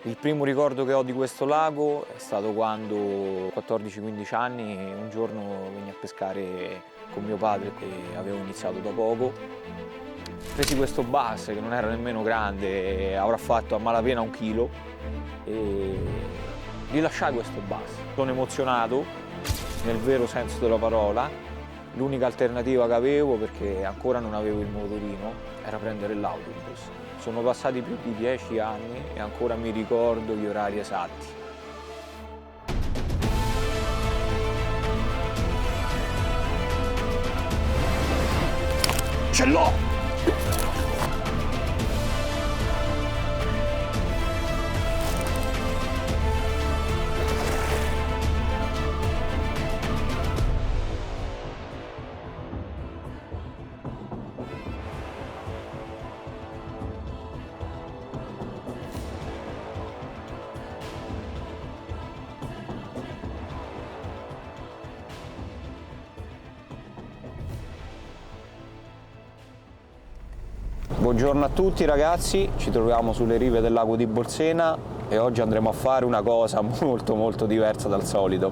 Il primo ricordo che ho di questo lago è stato quando, a 14-15 anni, un giorno venni a pescare con mio padre e avevo iniziato da poco. Presi questo bass che non era nemmeno grande, avrà fatto a malapena 1 chilo e rilasciai questo bass. Sono emozionato nel vero senso della parola. L'unica alternativa che avevo, perché ancora non avevo il motorino, era prendere l'autobus. Sono passati più di 10 anni e ancora mi ricordo gli orari esatti. Ce l'ho! Buongiorno a tutti ragazzi, ci troviamo sulle rive del lago di Bolsena e oggi andremo a fare una cosa molto diversa dal solito.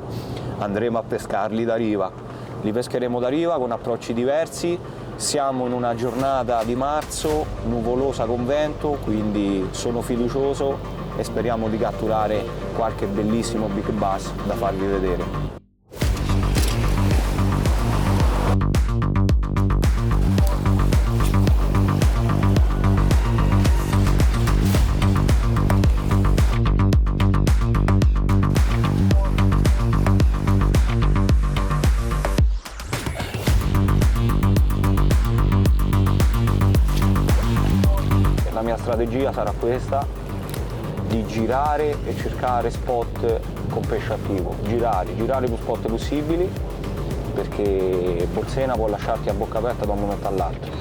Andremo a pescarli da riva. Li pescheremo da riva con approcci diversi. Siamo in una giornata di marzo, nuvolosa con vento, quindi sono fiducioso e speriamo di catturare qualche bellissimo big bass da farvi vedere. La mia strategia sarà questa, di girare e cercare spot con pesce attivo, girare più spot possibili, perché Bolsena può lasciarti a bocca aperta da un momento all'altro.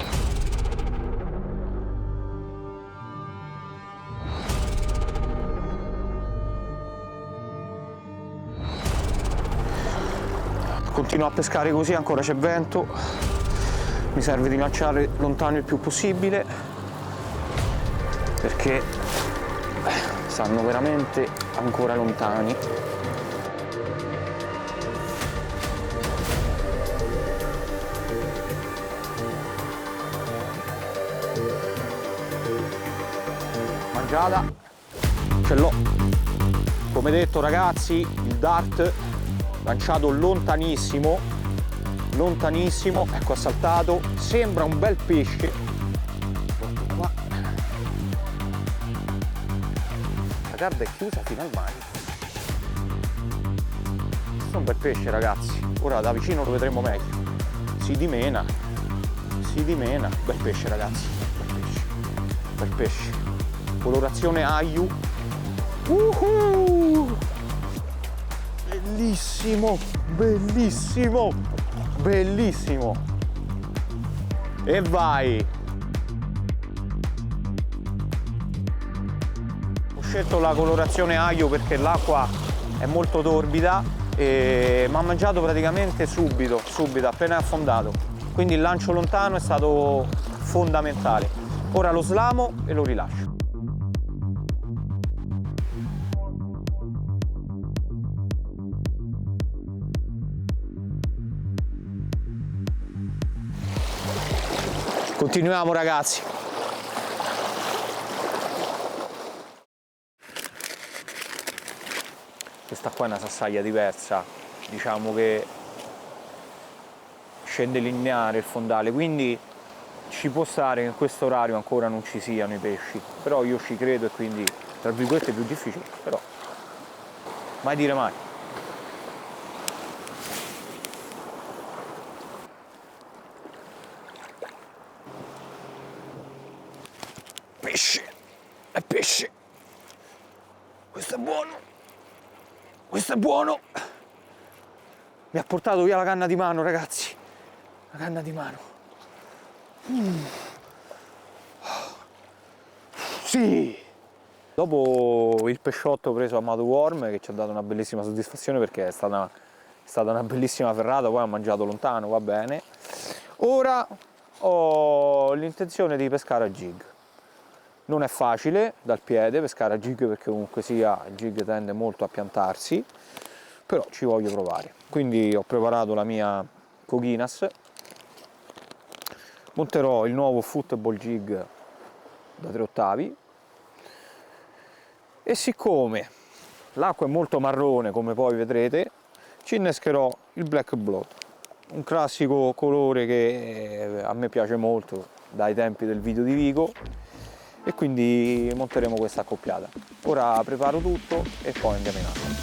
Continuo a pescare così, ancora c'è vento, mi serve di lanciare lontano il più possibile, perché stanno veramente ancora lontani. Mangiata, ce l'ho. Come detto ragazzi, il dart lanciato lontanissimo, ecco, ha saltato, sembra un bel pesce. La guarda è chiusa fino al mare. Questo è un bel pesce ragazzi, ora da vicino lo vedremo meglio. Si dimena, bel pesce ragazzi, bel pesce. Colorazione aiu. Bellissimo, bellissimo. E vai! Ho scelto la colorazione aglio perché l'acqua è molto torbida e mi ha mangiato praticamente subito, appena affondato. Quindi il lancio lontano è stato fondamentale. Ora lo slamo e lo rilascio. Continuiamo ragazzi. Questa qua è una sassaglia diversa, diciamo che scende lineare il fondale, quindi ci può stare che in questo orario ancora non ci siano i pesci, però io ci credo e quindi tra virgolette è più difficile, però mai dire mai. Pesce, è pesce, questo è buono. Questo è buono! Mi ha portato via la canna di mano, ragazzi. La canna di mano. Sì! Dopo il pesciotto preso a Mato Worm, che ci ha dato una bellissima soddisfazione perché è stata una bellissima ferrata, poi ho mangiato lontano, va bene. Ora ho l'intenzione di pescare a jig. Non è facile dal piede pescare a jig, perché comunque sia il jig tende molto a piantarsi, però ci voglio provare. Quindi ho preparato la mia Koginas, monterò il nuovo football jig da 3 ottavi e siccome l'acqua è molto marrone, come poi vedrete, ci innescherò il Black Blood, un classico colore che a me piace molto dai tempi del video di Vigo, e quindi monteremo questa accoppiata. Ora preparo tutto e poi andiamo in acqua.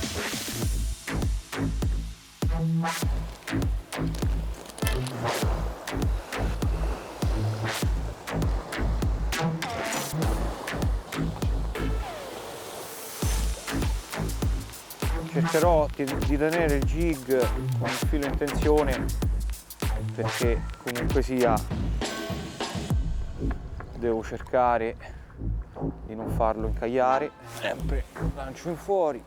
Cercherò di tenere il jig con il filo in tensione, perché comunque sia devo cercare di non farlo incagliare. Sempre lancio in fuori.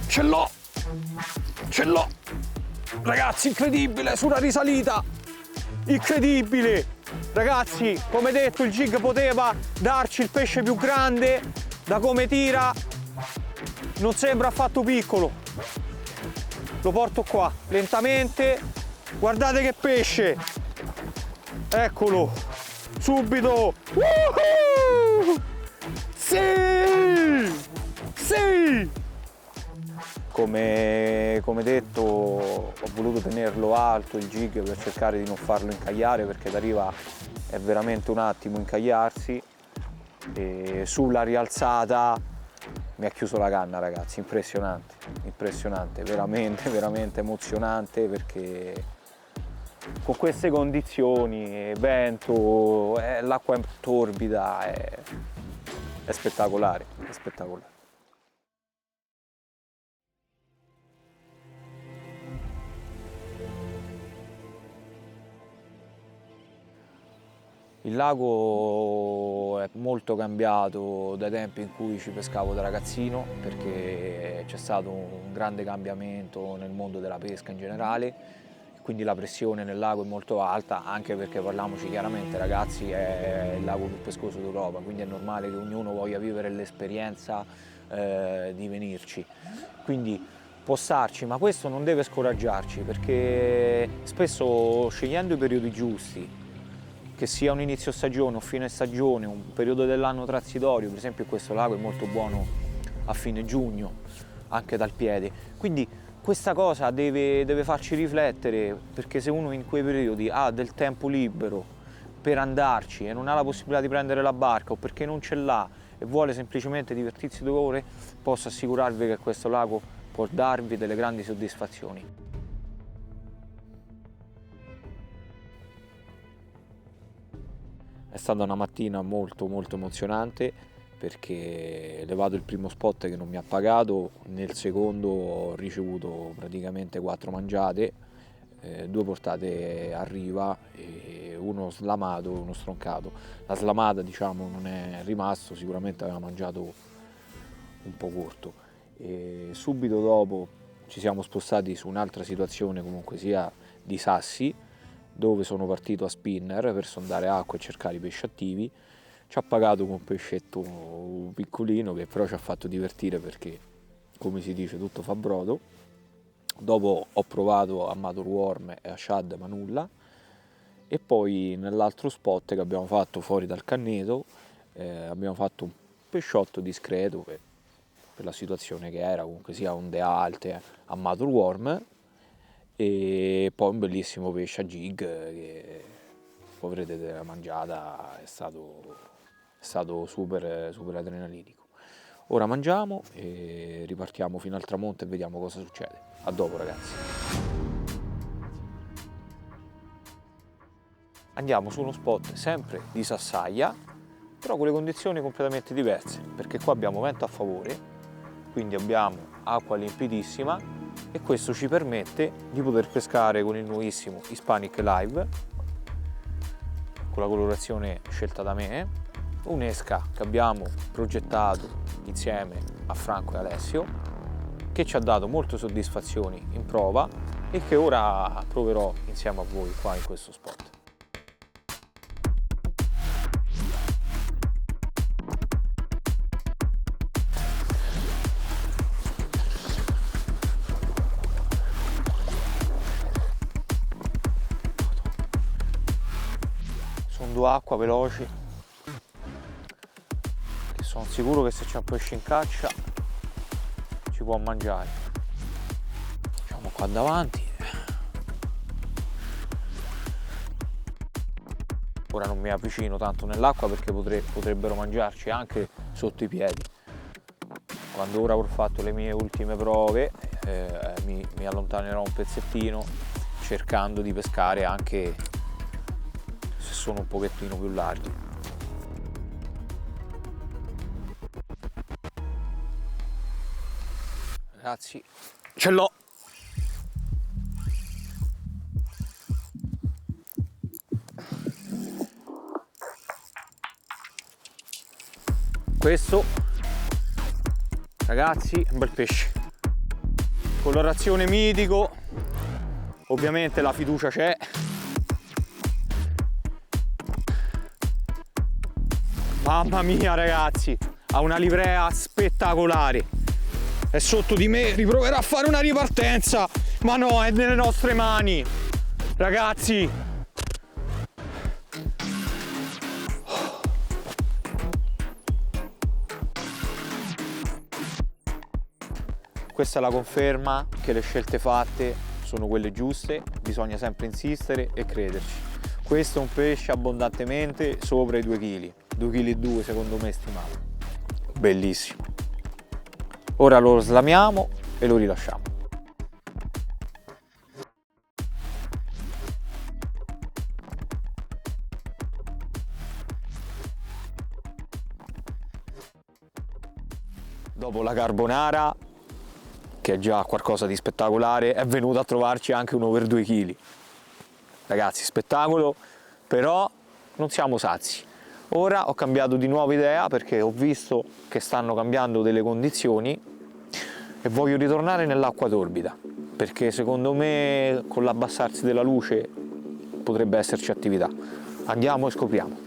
Ce l'ho! Ce l'ho! Ragazzi, incredibile, sulla risalita! Incredibile! Ragazzi, come detto, il jig poteva darci il pesce più grande, da come tira non sembra affatto piccolo. Lo porto qua, lentamente, guardate che pesce! Eccolo! Subito! Woohoo! Sì! Sì! Come detto, ho voluto tenerlo alto il jig per cercare di non farlo incagliare, perché da riva è veramente un attimo incagliarsi, e sulla rialzata mi ha chiuso la canna, ragazzi. Impressionante, impressionante, veramente, veramente emozionante, perché con queste condizioni, vento, l'acqua è torbida, è spettacolare, è spettacolare. Il lago è molto cambiato dai tempi in cui ci pescavo da ragazzino, perché c'è stato un grande cambiamento nel mondo della pesca in generale, quindi la pressione nel lago è molto alta, anche perché, parliamoci chiaramente ragazzi, è il lago più pescoso d'Europa, quindi è normale che ognuno voglia vivere l'esperienza di venirci. Quindi può starci, ma questo non deve scoraggiarci, perché spesso, scegliendo i periodi giusti, che sia un inizio stagione o fine stagione, un periodo dell'anno transitorio, per esempio questo lago è molto buono a fine giugno, anche dal piede. Quindi questa cosa deve farci riflettere, perché se uno in quei periodi ha del tempo libero per andarci e non ha la possibilità di prendere la barca, o perché non ce l'ha e vuole semplicemente divertirsi 2 ore, posso assicurarvi che questo lago può darvi delle grandi soddisfazioni. È stata una mattina molto emozionante, perché levato il primo spot che non mi ha pagato, nel secondo ho ricevuto praticamente 4 mangiate, 2 portate a riva e uno slamato e uno stroncato. La slamata, diciamo, non è rimasto, sicuramente aveva mangiato un po' corto. E subito dopo ci siamo spostati su un'altra situazione, comunque sia di sassi, dove sono partito a spinner per sondare acqua e cercare i pesci attivi. Ci ha pagato con un pescetto piccolino, che però ci ha fatto divertire, perché, come si dice, tutto fa brodo. Dopo ho provato a Mator Worm e a Shad, ma nulla. E poi nell'altro spot che abbiamo fatto fuori dal canneto abbiamo fatto un pesciotto discreto per la situazione che era, comunque sia onde alte, a Mator Worm, e poi un bellissimo pesce a jig che poi vedrete la mangiata, è stato super adrenalinico. Ora mangiamo e ripartiamo fino al tramonto e vediamo cosa succede. A dopo ragazzi. Andiamo su uno spot sempre di Sassaglia, però con le condizioni completamente diverse, perché qua abbiamo vento a favore, quindi abbiamo acqua limpidissima, e questo ci permette di poter pescare con il nuovissimo Hispanic Live, con la colorazione scelta da me, un'esca che abbiamo progettato insieme a Franco e Alessio, che ci ha dato molte soddisfazioni in prova e che ora proverò insieme a voi qua in questo spot. Sono due acqua veloci che sono sicuro che se c'è un pesce in caccia ci può mangiare. Facciamo qua davanti. Ora non mi avvicino tanto nell'acqua perché potrebbero mangiarci anche sotto i piedi. Quando ora avrò fatto le mie ultime prove mi allontanerò un pezzettino cercando di pescare anche se sono un pochettino più larghi. Ragazzi, ce l'ho! Questo, ragazzi, è un bel pesce. Colorazione mitico, ovviamente la fiducia c'è. Mamma mia ragazzi, ha una livrea spettacolare. È sotto di me, riproverà a fare una ripartenza, ma no, è nelle nostre mani. Ragazzi, questa è la conferma che le scelte fatte sono quelle giuste, bisogna sempre insistere e crederci. Questo è un pesce abbondantemente sopra i 2 kg, 2,2 kg secondo me stimato. Bellissimo. Ora lo slamiamo e lo rilasciamo. Dopo la carbonara, che è già qualcosa di spettacolare, è venuto a trovarci anche un over 2 kg. Ragazzi, spettacolo, però non siamo sazi. Ora ho cambiato di nuovo idea perché ho visto che stanno cambiando delle condizioni e voglio ritornare nell'acqua torbida, perché secondo me con l'abbassarsi della luce potrebbe esserci attività. Andiamo e scopriamo.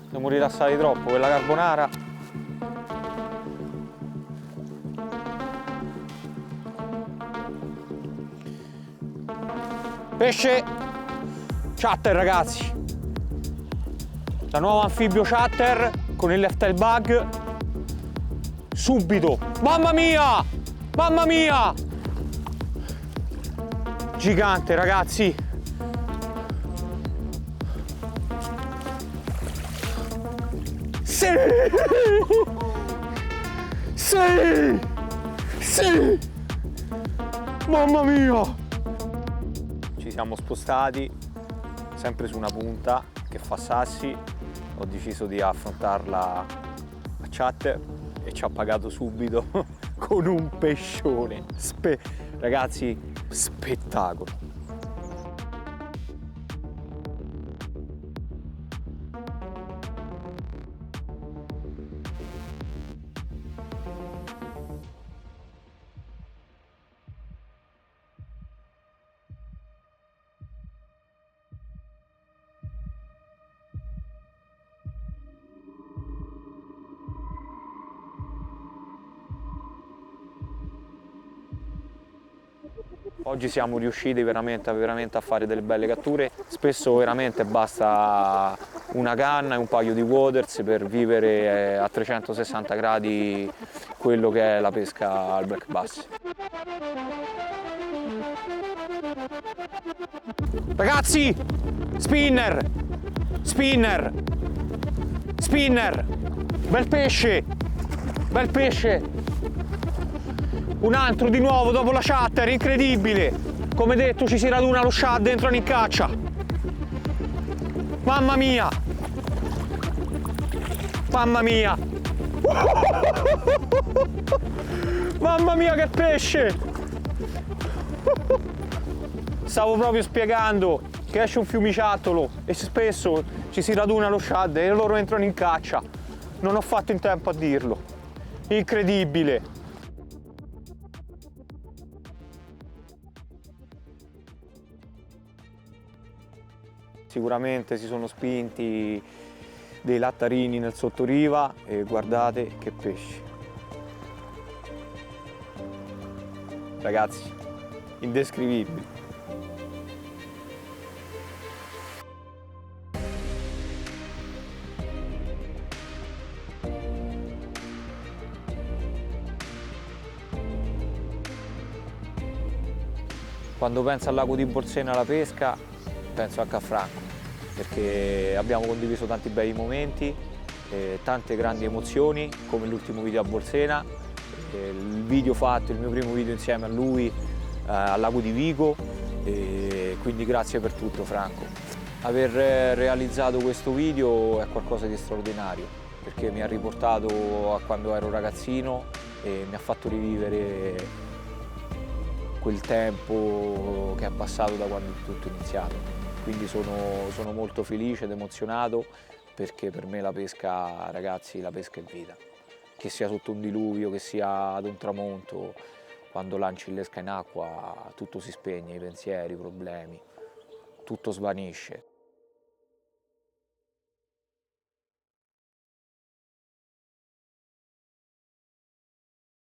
Siamo rilassati troppo, quella carbonara. Pesce Chatter ragazzi, la nuova anfibio Chatter con il left tail bug, subito, mamma mia, gigante ragazzi. Sì, mamma mia. Ci siamo spostati sempre su una punta che fa sassi, ho deciso di affrontarla a Chatter e ci ha pagato subito con un pescione. Ragazzi, spettacolo. Oggi siamo riusciti veramente a fare delle belle catture, spesso veramente basta una canna e un paio di waders per vivere a 360 gradi quello che è la pesca al black bass. Ragazzi, spinner, spinner, spinner, bel pesce, bel pesce. Un altro di nuovo dopo la shatter, incredibile. Come detto, ci si raduna lo shad, entrano in caccia. Mamma mia, mamma mia. Mamma mia che pesce. Stavo proprio spiegando che esce un fiumiciattolo e spesso ci si raduna lo shad e loro entrano in caccia. Non ho fatto in tempo a dirlo. Incredibile. Sicuramente si sono spinti dei lattarini nel sottoriva e guardate che pesci. Ragazzi, indescrivibili. Quando penso al lago di Bolsena alla pesca, penso anche a Franco, perché abbiamo condiviso tanti bei momenti, tante grandi emozioni, come l'ultimo video a Bolsena, il video fatto, il mio primo video insieme a lui al lago di Vico, quindi grazie per tutto Franco. Aver realizzato questo video è qualcosa di straordinario, perché mi ha riportato a quando ero ragazzino e mi ha fatto rivivere quel tempo che è passato da quando tutto è iniziato. Quindi sono molto felice ed emozionato, perché per me la pesca, ragazzi, la pesca è vita. Che sia sotto un diluvio, che sia ad un tramonto, quando lanci l'esca in acqua tutto si spegne, i pensieri, i problemi, tutto svanisce.